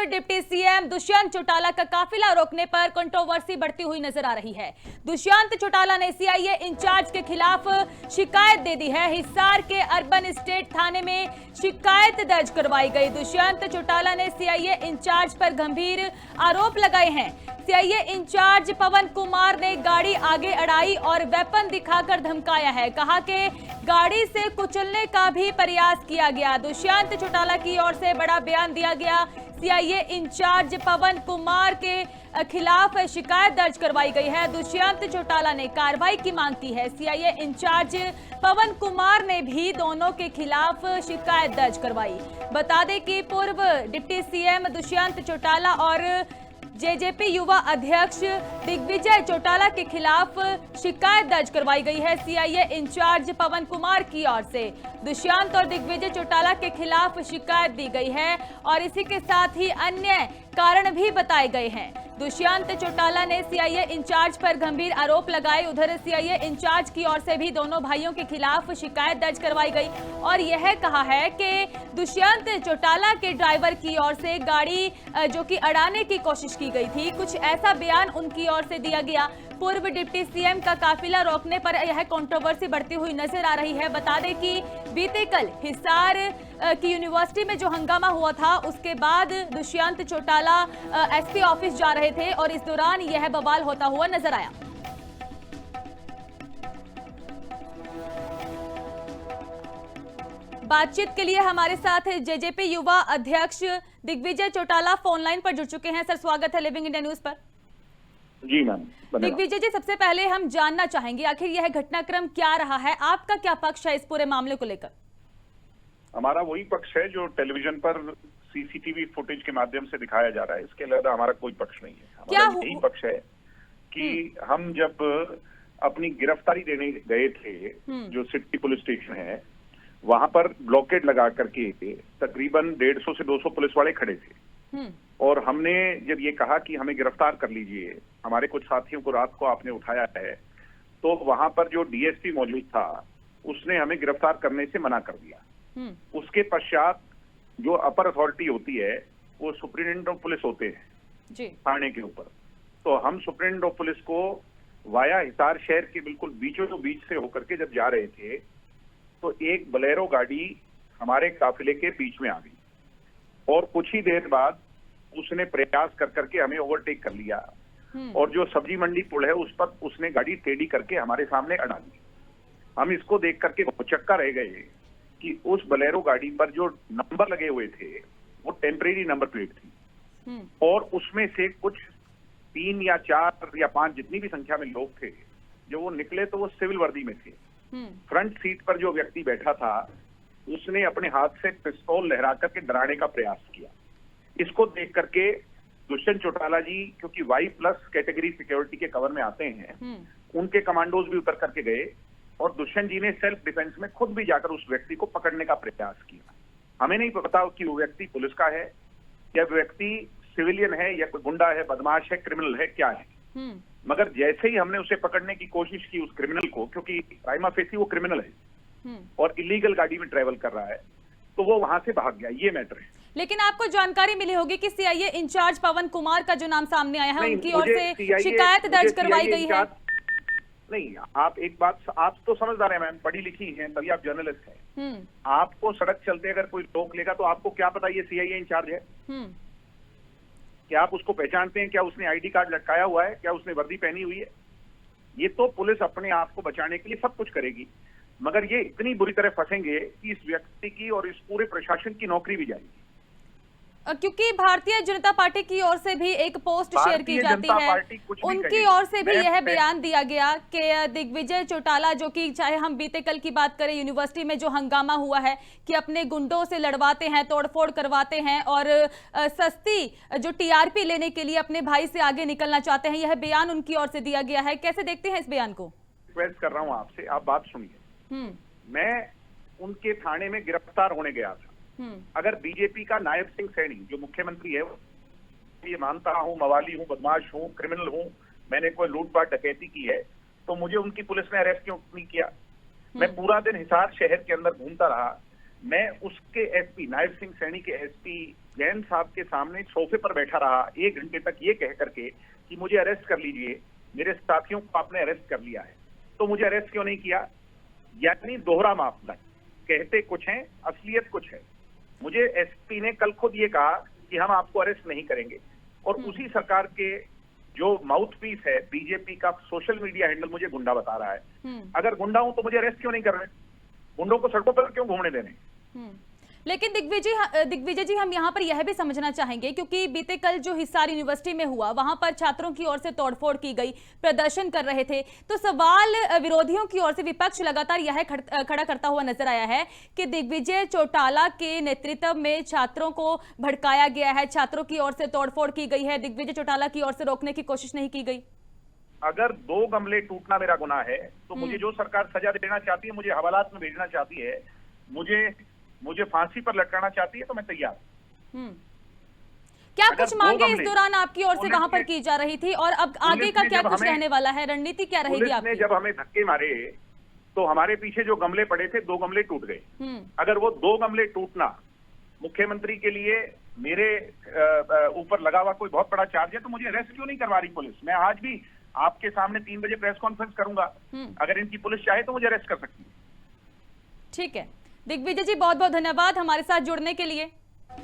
Deputy CM Dushyant Chautala का काफिला रोकने पर कंट्रोवर्सी बढ़ती हुई नजर आ रही है। दुष्यंत चौटाला ने सीआईए इंचार्ज के खिलाफ शिकायत दे दी है। हिसार के अर्बन स्टेट थाने में शिकायत दर्ज करवाई गई। दुष्यंत चौटाला ने सीआईए इंचार्ज पर गंभीर आरोप लगाए हैं। सीआईए इंचार्ज पवन कुमार ने गाड़ी आगे अड़ाई और वेपन दिखाकर धमकाया है। कहा कि गाड़ी से कुचलने का भी प्रयास किया गया। दुष्यंत चौटाला की ओर से बड़ा बयान दिया गया। सीआईए इंचार्ज पवन कुमार के खिलाफ शिकायत दर्ज करवाई गई है। दुष्यंत चौटाला ने कार्रवाई की मांग की है। सीआईए इंचार्ज पवन कुमार ने भी दोनों के खिलाफ शिकायत दर्ज करवाई। बता दें कि पूर्व डिप्टी सीएम दुष्यंत चौटाला और जेजेपी युवा अध्यक्ष दिग्विजय चौटाला के खिलाफ शिकायत दर्ज करवाई गई है। सीआईए इंचार्ज पवन कुमार की ओर से दुष्यंत और दिग्विजय चौटाला के खिलाफ शिकायत दी गई है और इसी के साथ ही अन्य कारण भी बताए गए हैं। दुष्यंत चौटाला ने सीआईए इंचार्ज पर गंभीर आरोप लगाए। उधर सीआईए इंचार्ज की ओर से भी दोनों भाइयों के खिलाफ शिकायत दर्ज करवाई गई और यह कहा है कि दुष्यंत चौटाला के ड्राइवर की ओर से गाड़ी जो कि अड़ाने की कोशिश की गई थी, कुछ ऐसा बयान उनकी ओर से दिया गया। पूर्व डिप्टी सीएम का काफिला रोकने पर यह कंट्रोवर्सी बढ़ती हुई नजर आ रही है। बता दें कि बीते कल हिसार की यूनिवर्सिटी में जो हंगामा हुआ था, उसके बाद दुष्यंत चौटाला एसपी ऑफिस जा रहे थे और इस दौरान यह बवाल होता हुआ नजर आया। बातचीत के लिए हमारे साथ जेजेपी युवा अध्यक्ष दिग्विजय चौटाला फोन लाइन पर जुड़ चुके हैं। सर, स्वागत है लिविंग इंडिया न्यूज पर। जी मैम। दिग्विजय जी, सबसे पहले हम जानना चाहेंगे आखिर यह घटनाक्रम क्या रहा है, आपका क्या पक्ष है इस पूरे मामले को लेकर? हमारा वही पक्ष है जो टेलीविजन पर सीसीटीवी फुटेज के माध्यम से दिखाया जा रहा है। इसके अलावा हमारा कोई पक्ष नहीं है। हमारा यही पक्ष है कि हम जब अपनी गिरफ्तारी देने गए थे, जो सिटी पुलिस स्टेशन है, वहां पर ब्लॉकेड लगा करके तकरीबन 150 से 200 पुलिस वाले खड़े थे और हमने जब ये कहा कि हमें गिरफ्तार कर लीजिए, हमारे कुछ साथियों को रात को आपने उठाया है, तो वहां पर जो डीएसपी मौजूद था उसने हमें गिरफ्तार करने से मना कर दिया। उसके पश्चात जो अपर अथॉरिटी होती है वो सुप्रिंटेंडेंट ऑफ पुलिस होते हैं थाने के ऊपर। तो हम सुप्रिंटेंडेंट ऑफ पुलिस को वाया हिसार शहर के बिल्कुल बीचों बीच से होकर के जब जा रहे थे तो एक बोलेरो गाड़ी हमारे काफिले के बीच में आ गई और कुछ ही देर बाद उसने प्रयास कर करके हमें ओवरटेक कर लिया और जो सब्जी मंडी पुल है उस पर उसने गाड़ी टेढ़ी करके हमारे सामने अड़ा दी। हम इसको देख करके भौचक्का रह गए कि उस बोलेरो गाड़ी पर जो नंबर लगे हुए थे वो टेम्परेरी नंबर प्लेट थी और उसमें से कुछ 3 या 4 या 5 जितनी भी संख्या में लोग थे, जो वो निकले तो वो सिविल वर्दी में थे। फ्रंट सीट पर जो व्यक्ति बैठा था उसने अपने हाथ से पिस्तौल लहरा करके डराने का प्रयास किया। इसको देख करके दुष्यंत चौटाला जी, क्योंकि Y+ कैटेगरी सिक्योरिटी के कवर में आते हैं, उनके कमांडोज भी उतर करके गए और दुष्यंत जी ने सेल्फ डिफेंस में खुद भी जाकर उस व्यक्ति को पकड़ने का प्रयास किया। हमें नहीं पता कि वो व्यक्ति पुलिस का है या व्यक्ति सिविलियन है या कोई गुंडा है, बदमाश है, क्रिमिनल है, क्या है। मगर जैसे ही हमने उसे पकड़ने की कोशिश की, उस क्रिमिनल को, क्योंकि प्राइमा फेसी वो क्रिमिनल है और इलीगल गाड़ी में ट्रेवल कर रहा है, तो वो वहां से भाग गया। ये मैटर है। लेकिन आपको जानकारी मिली होगी कि सीआईए इंचार्ज पवन कुमार का जो नाम सामने आया है, उनकी ओर से शिकायत दर्ज करवाई गई है। नहीं, आप एक बात, आप तो समझदार है मैम, पढ़ी लिखी हैं, तभी आप जर्नलिस्ट हैं। आपको सड़क चलते अगर कोई रोक लेगा तो आपको क्या पता ये सीआईए इंचार्ज है? क्या आप उसको पहचानते हैं? क्या उसने आईडी कार्ड लटकाया हुआ है? क्या उसने वर्दी पहनी हुई है? ये तो पुलिस अपने आप को बचाने के लिए सब कुछ करेगी, मगर ये इतनी बुरी तरह फंसेंगे कि इस व्यक्ति की और इस पूरे प्रशासन की नौकरी भी जाएगी। क्योंकि भारतीय जनता पार्टी की ओर से भी एक पोस्ट शेयर की जाती है, उनकी ओर से भी यह बयान दिया गया कि दिग्विजय चौटाला, जो कि चाहे हम बीते कल की बात करें, यूनिवर्सिटी में जो हंगामा हुआ है कि अपने गुंडों से लड़वाते हैं, तोड़फोड़ करवाते हैं और सस्ती जो टीआरपी लेने के लिए अपने भाई से आगे निकलना चाहते हैं, यह बयान उनकी ओर से दिया गया है। कैसे देखते हैं इस बयान को? रिक्वेस्ट कर रहा हूँ आपसे, आप बात सुनिए। मैं उनके थाने में गिरफ्तार होने गया था। अगर बीजेपी का नायब सिंह सैनी जो मुख्यमंत्री है, ये मानता हूं मवाली हूं, बदमाश हूं, क्रिमिनल हूं, मैंने कोई लूटपाट डकैती की है, तो मुझे उनकी पुलिस ने अरेस्ट क्यों नहीं किया? मैं पूरा दिन हिसार शहर के अंदर घूमता रहा, मैं उसके एसपी नायब सिंह सैनी के एसपी जैन साहब के सामने सोफे पर बैठा रहा 1 घंटे तक ये कह करके कि मुझे अरेस्ट कर लीजिए, मेरे साथियों को आपने अरेस्ट कर लिया है, तो मुझे अरेस्ट क्यों नहीं किया? यानी दोहरा मापदंड, कहते कुछ है, असलियत कुछ है। मुझे एसपी ने कल खुद ये कहा कि हम आपको अरेस्ट नहीं करेंगे, और उसी सरकार के जो माउथ पीस है बीजेपी का सोशल मीडिया हैंडल मुझे गुंडा बता रहा है। अगर गुंडा हूं तो मुझे अरेस्ट क्यों नहीं कर रहे? गुंडों को सड़कों पर क्यों घूमने देने? लेकिन दिग्विजय जी, हम यहाँ पर यह भी समझना चाहेंगे, क्योंकि बीते कल जो हिसार यूनिवर्सिटी में हुआ, वहां पर छात्रों की ओर से तोड़फोड़ की गई, प्रदर्शन कर रहे थे, तो सवाल विरोधियों की ओर से विपक्ष लगातार यह खड़ा करता हुआ नजर आया है कि दिग्विजय चौटाला के नेतृत्व में छात्रों को भड़काया गया है, छात्रों की ओर से तोड़फोड़ की गई है, दिग्विजय चौटाला की ओर से रोकने की कोशिश नहीं की गई। अगर 2 गमले टूटना मेरा गुनाह है, तो मुझे जो सरकार सजा देना चाहती है, मुझे हवालात में भेजना चाहती है, मुझे फांसी पर लटकाना चाहती है, तो मैं तैयार हूं। क्या कुछ मांगे इस दौरान आपकी ओर से वहां पर की जा रही थी, और अब आगे का क्या कुछ रहने वाला है, रणनीति क्या रहेगी आपकी? जब हमें धक्के मारे तो हमारे पीछे जो गमले पड़े थे 2 गमले टूट गए। अगर वो 2 गमले टूटना मुख्यमंत्री के लिए मेरे ऊपर लगा हुआ कोई बहुत बड़ा चार्ज है, तो मुझे अरेस्ट क्यों नहीं करवा रही पुलिस? मैं आज भी आपके सामने 3 बजे प्रेस कॉन्फ्रेंस करूंगा, अगर इनकी पुलिस चाहे तो मुझे अरेस्ट कर सकती है। ठीक है दिग्विजय जी, बहुत बहुत धन्यवाद हमारे साथ जुड़ने के लिए।